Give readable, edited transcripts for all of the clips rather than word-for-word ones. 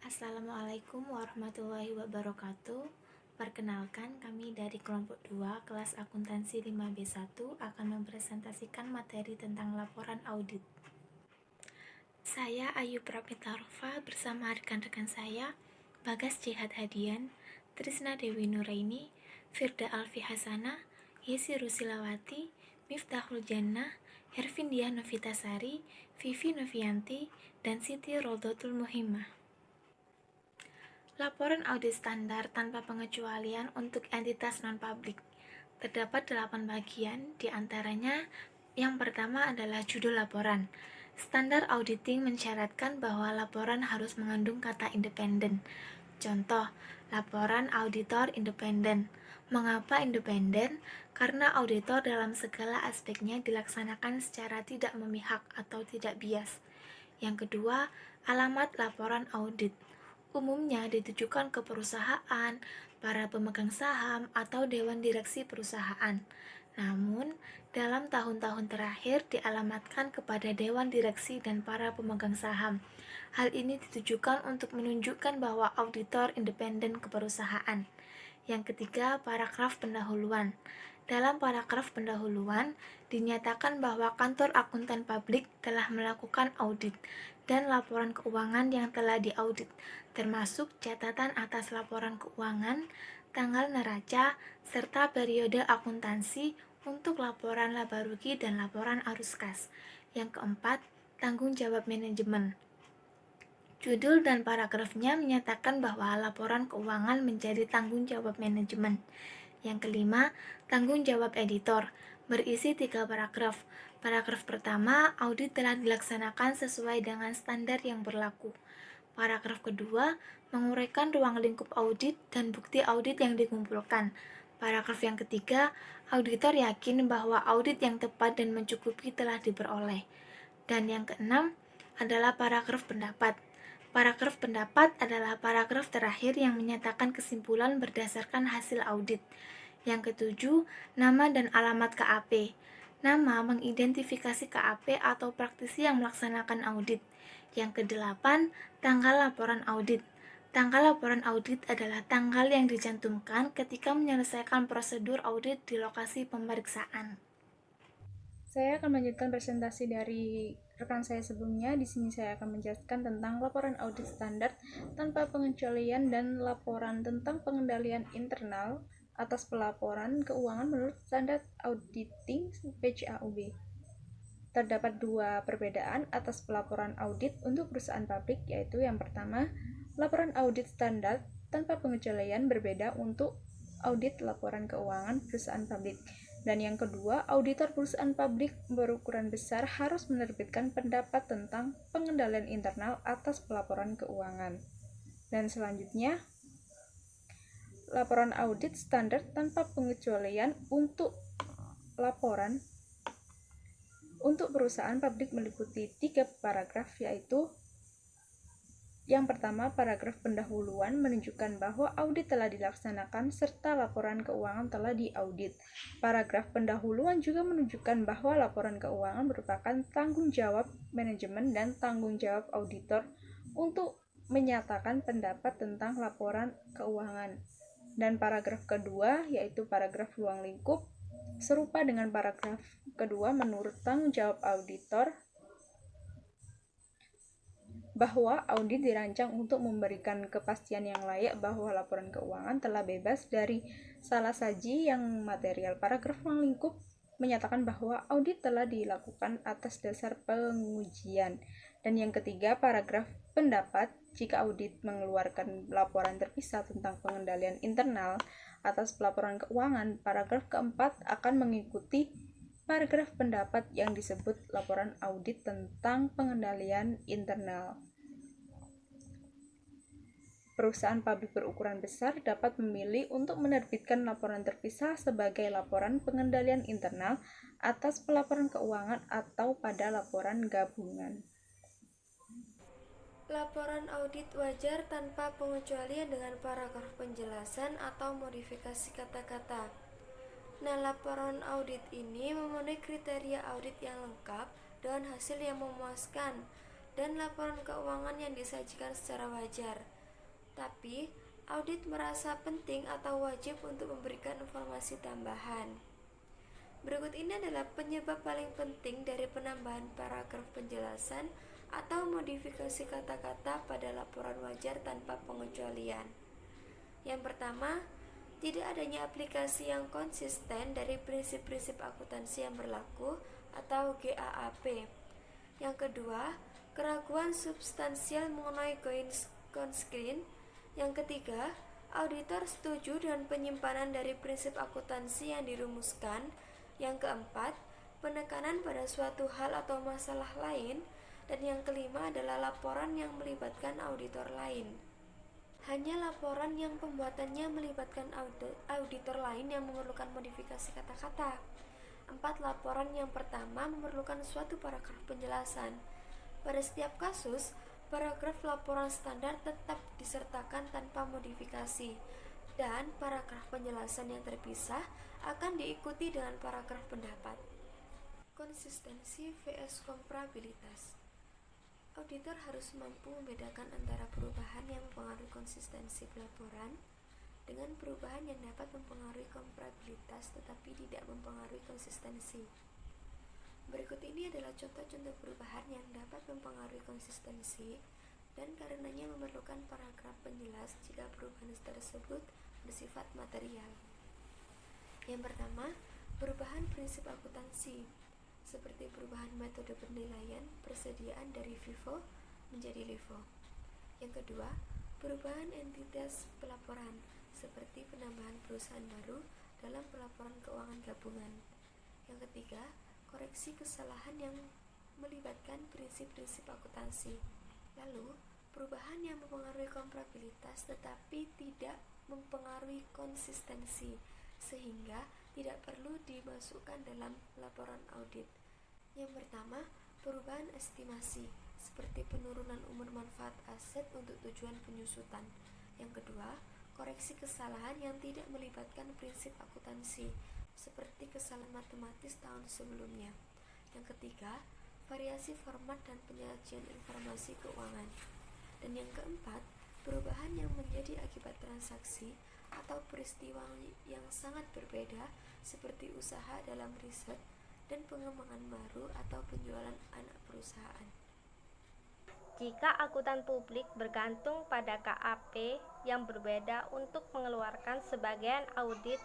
Assalamualaikum warahmatullahi wabarakatuh. Perkenalkan, kami dari kelompok 2 kelas akuntansi 5B1 akan mempresentasikan materi tentang laporan audit. Saya Ayu Prapitarova bersama rekan-rekan saya, Bagas Jihad Hadian, Trisna Dewi Nuraini, Firda Alfi Hasanah, Yesi Rusilawati, Miftahul Jannah, Hervindia Novitasari, Vivi Novianti, dan Siti Rodotul Muhimmah. Laporan audit standar tanpa pengecualian untuk entitas non-publik. Terdapat 8 bagian, diantaranya yang pertama adalah judul laporan. Standar auditing mensyaratkan bahwa laporan harus mengandung kata independen. Contoh, laporan auditor independen. Mengapa independen? Karena auditor dalam segala aspeknya dilaksanakan secara tidak memihak atau tidak bias. Yang kedua, alamat laporan audit. Umumnya ditujukan ke perusahaan, para pemegang saham, atau dewan direksi perusahaan. Namun, dalam tahun-tahun terakhir dialamatkan kepada dewan direksi dan para pemegang saham. Hal ini ditujukan untuk menunjukkan bahwa auditor independen ke perusahaan. Yang ketiga, paragraf pendahuluan. Dalam paragraf pendahuluan, dinyatakan bahwa kantor akuntan publik telah melakukan audit dan laporan keuangan yang telah diaudit, termasuk catatan atas laporan keuangan, tanggal neraca, serta periode akuntansi untuk laporan laba rugi dan laporan arus kas. Yang keempat, tanggung jawab manajemen. Judul dan paragrafnya menyatakan bahwa laporan keuangan menjadi tanggung jawab manajemen. Yang kelima, tanggung jawab editor, berisi 3 paragraf. Paragraf pertama, audit telah dilaksanakan sesuai dengan standar yang berlaku. Paragraf kedua, menguraikan ruang lingkup audit dan bukti audit yang dikumpulkan. Paragraf yang ketiga, auditor yakin bahwa audit yang tepat dan mencukupi telah diperoleh. Dan yang keenam adalah paragraf pendapat. Paragraf pendapat adalah paragraf terakhir yang menyatakan kesimpulan berdasarkan hasil audit. Yang ketujuh, nama dan alamat KAP. Nama mengidentifikasi KAP atau praktisi yang melaksanakan audit. Yang kedelapan, tanggal laporan audit. Tanggal laporan audit adalah tanggal yang dicantumkan ketika menyelesaikan prosedur audit di lokasi pemeriksaan. Saya akan melanjutkan presentasi dari rekan saya sebelumnya. Di sini saya akan menjelaskan tentang laporan audit standar tanpa pengecualian dan laporan tentang pengendalian internal atas pelaporan keuangan menurut standar auditing PCAUB. Terdapat 2 perbedaan atas pelaporan audit untuk perusahaan publik, yaitu yang pertama, laporan audit standar tanpa pengecualian berbeda untuk audit laporan keuangan perusahaan publik. Dan yang kedua, auditor perusahaan publik berukuran besar harus menerbitkan pendapat tentang pengendalian internal atas pelaporan keuangan. Dan selanjutnya, laporan audit standar tanpa pengecualian untuk laporan untuk perusahaan publik meliputi 3 paragraf, yaitu yang pertama, paragraf pendahuluan menunjukkan bahwa audit telah dilaksanakan serta laporan keuangan telah diaudit. Paragraf pendahuluan juga menunjukkan bahwa laporan keuangan merupakan tanggung jawab manajemen dan tanggung jawab auditor untuk menyatakan pendapat tentang laporan keuangan. Dan paragraf kedua, yaitu paragraf ruang lingkup, serupa dengan paragraf kedua menurut tanggung jawab auditor, bahwa audit dirancang untuk memberikan kepastian yang layak bahwa laporan keuangan telah bebas dari salah saji yang material. Paragraf ruang lingkup menyatakan bahwa audit telah dilakukan atas dasar pengujian. Dan yang ketiga, paragraf pendapat, jika audit mengeluarkan laporan terpisah tentang pengendalian internal atas pelaporan keuangan, paragraf keempat akan mengikuti paragraf pendapat yang disebut laporan audit tentang pengendalian internal. Perusahaan publik berukuran besar dapat memilih untuk menerbitkan laporan terpisah sebagai laporan pengendalian internal atas pelaporan keuangan atau pada laporan gabungan. Laporan audit wajar tanpa pengecualian dengan paragraf penjelasan atau modifikasi kata-kata. Nah, laporan audit ini memenuhi kriteria audit yang lengkap dengan hasil yang memuaskan dan laporan keuangan yang disajikan secara wajar. tapi audit merasa penting atau wajib untuk memberikan informasi tambahan. Berikut ini adalah penyebab paling penting dari penambahan paragraf penjelasan atau modifikasi kata-kata pada laporan wajar tanpa pengecualian. Yang pertama, tidak adanya aplikasi yang konsisten dari prinsip-prinsip akuntansi yang berlaku atau GAAP. Yang kedua, keraguan substansial mengenai going concern. Yang ketiga, auditor setuju dengan penyimpanan dari prinsip akuntansi yang dirumuskan. Yang keempat, penekanan pada suatu hal atau masalah lain. Dan yang kelima adalah laporan yang melibatkan auditor lain. Hanya laporan yang pembuatannya melibatkan auditor lain yang memerlukan modifikasi kata-kata. 4. Laporan yang pertama memerlukan suatu paragraf penjelasan. Pada setiap kasus, paragraf laporan standar tetap disertakan tanpa modifikasi, dan paragraf penjelasan yang terpisah akan diikuti dengan paragraf pendapat. Konsistensi vs komparabilitas. Auditor harus mampu membedakan antara perubahan yang mempengaruhi konsistensi pelaporan dengan perubahan yang dapat mempengaruhi komparabilitas tetapi tidak mempengaruhi konsistensi. Berikut ini adalah contoh-contoh perubahan yang dapat mempengaruhi konsistensi dan karenanya memerlukan paragraf penjelas jika perubahan tersebut bersifat material. Yang pertama, perubahan prinsip akuntansi, seperti perubahan metode penilaian persediaan dari FIFO menjadi LIFO. Yang kedua, perubahan entitas pelaporan, seperti penambahan perusahaan baru dalam pelaporan keuangan gabungan. Yang ketiga, koreksi kesalahan yang melibatkan prinsip-prinsip akuntansi. Lalu, perubahan yang mempengaruhi komparabilitas tetapi tidak mempengaruhi konsistensi, sehingga tidak perlu dimasukkan dalam laporan audit. Yang pertama, perubahan estimasi, seperti penurunan umur manfaat aset untuk tujuan penyusutan. Yang kedua, koreksi kesalahan yang tidak melibatkan prinsip akuntansi, seperti kesalahan matematis tahun sebelumnya. Yang ketiga, variasi format dan penyajian informasi keuangan. Dan yang keempat, perubahan yang menjadi akibat transaksi atau peristiwa yang sangat berbeda, seperti usaha dalam riset dan pengembangan baru atau penjualan anak perusahaan. Jika akuntan publik bergantung pada KAP yang berbeda untuk mengeluarkan sebagian audit,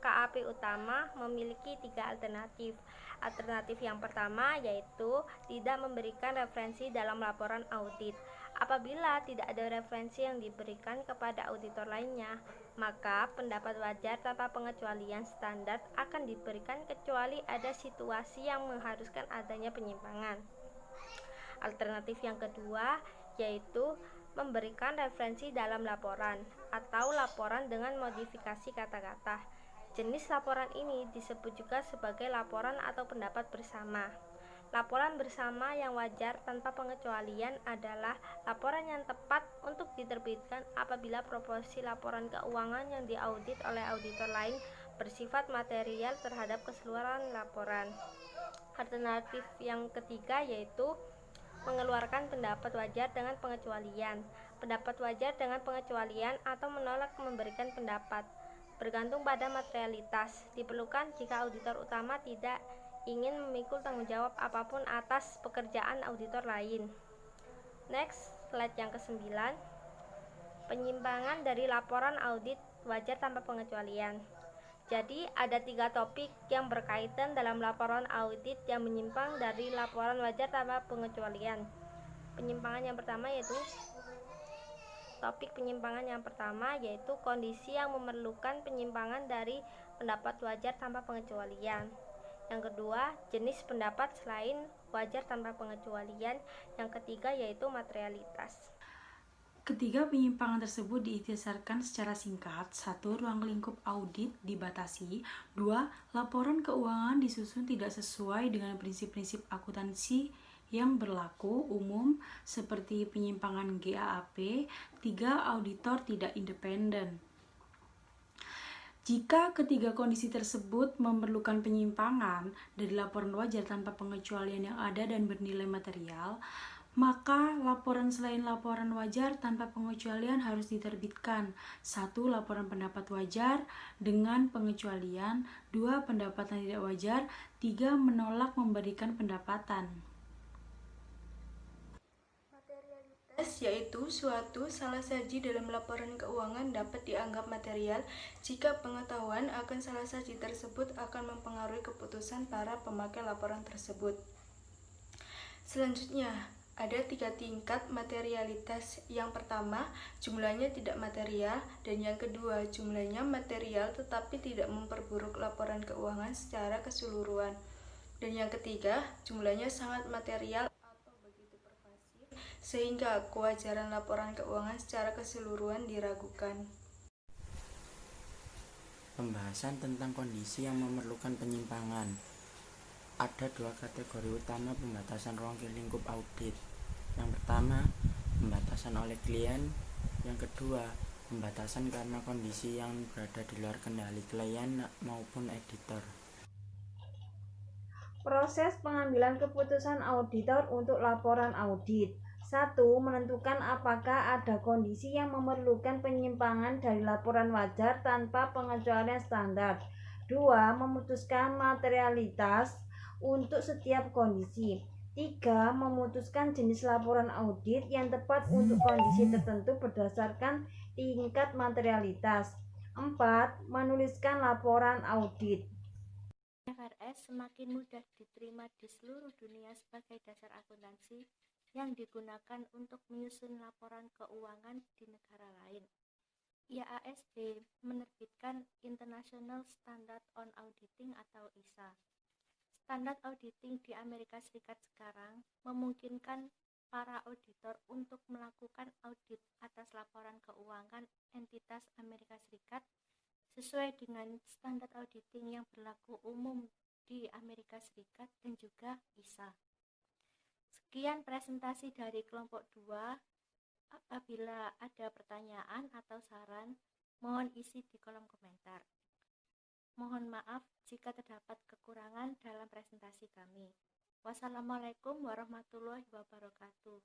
KAP utama memiliki 3 alternatif. Alternatif yang pertama yaitu tidak memberikan referensi dalam laporan audit. Apabila tidak ada referensi yang diberikan kepada auditor lainnya, maka pendapat wajar tanpa pengecualian standar akan diberikan kecuali ada situasi yang mengharuskan adanya penyimpangan. Alternatif yang kedua yaitu memberikan referensi dalam laporan atau laporan dengan modifikasi kata-kata. Jenis laporan ini disebut juga sebagai laporan atau pendapat bersama. Laporan bersama yang wajar tanpa pengecualian adalah laporan yang tepat untuk diterbitkan apabila proporsi laporan keuangan yang diaudit oleh auditor lain bersifat material terhadap keseluruhan laporan. Alternatif yang ketiga yaitu mengeluarkan pendapat wajar dengan pengecualian. Pendapat wajar dengan pengecualian atau menolak memberikan pendapat bergantung pada materialitas. Diperlukan jika auditor utama tidak ingin memikul tanggung jawab apapun atas pekerjaan auditor lain. Next, slide yang ke-9. Penyimpangan dari laporan audit wajar tanpa pengecualian. Jadi, ada 3 topik yang berkaitan dalam laporan audit yang menyimpang dari laporan wajar tanpa pengecualian. Penyimpangan yang pertama yaitu kondisi yang memerlukan penyimpangan dari pendapat wajar tanpa pengecualian. Yang kedua, jenis pendapat selain wajar tanpa pengecualian. Yang ketiga yaitu materialitas. Ketiga penyimpangan tersebut diikhtisarkan secara singkat. 1. Ruang lingkup audit dibatasi. 2. Laporan keuangan disusun tidak sesuai dengan prinsip-prinsip akuntansi yang berlaku umum seperti penyimpangan GAAP. 3. Auditor tidak independen. Jika ketiga kondisi tersebut memerlukan penyimpangan dari laporan wajar tanpa pengecualian yang ada dan bernilai material, maka laporan selain laporan wajar tanpa pengecualian harus diterbitkan. 1. Laporan pendapat wajar dengan pengecualian. 2. Pendapatan tidak wajar. 3. Menolak memberikan pendapatan. Yaitu suatu salah saji dalam laporan keuangan dapat dianggap material jika pengetahuan akan salah saji tersebut akan mempengaruhi keputusan para pemakai laporan tersebut. Selanjutnya, ada 3 tingkat materialitas. Yang pertama, jumlahnya tidak material, dan yang kedua, jumlahnya material tetapi tidak memperburuk laporan keuangan secara keseluruhan. Dan yang ketiga, jumlahnya sangat material sehingga kewajaran laporan keuangan secara keseluruhan diragukan. Pembahasan tentang kondisi yang memerlukan penyimpangan. Ada 2 kategori utama pembatasan ruang lingkup audit. Yang pertama, pembatasan oleh klien. Yang kedua, pembatasan karena kondisi yang berada di luar kendali klien maupun editor. Proses pengambilan keputusan auditor untuk laporan audit. 1. Menentukan apakah ada kondisi yang memerlukan penyimpangan dari laporan wajar tanpa pengecualian standar. 2. Memutuskan materialitas untuk setiap kondisi. 3. Memutuskan jenis laporan audit yang tepat untuk kondisi tertentu berdasarkan tingkat materialitas. 4. Menuliskan laporan audit. IFRS semakin mudah diterima di seluruh dunia sebagai dasar akuntansi yang digunakan untuk menyusun laporan keuangan di negara lain. IASB menerbitkan International Standard on Auditing atau ISA. Standar auditing di Amerika Serikat sekarang memungkinkan para auditor untuk melakukan audit atas laporan keuangan entitas Amerika Serikat sesuai dengan standar auditing yang berlaku umum di Amerika Serikat dan juga ISA. Sekian presentasi dari kelompok 2. Apabila ada pertanyaan atau saran, mohon isi di kolom komentar. Mohon maaf jika terdapat kekurangan dalam presentasi kami. Wassalamualaikum warahmatullahi wabarakatuh.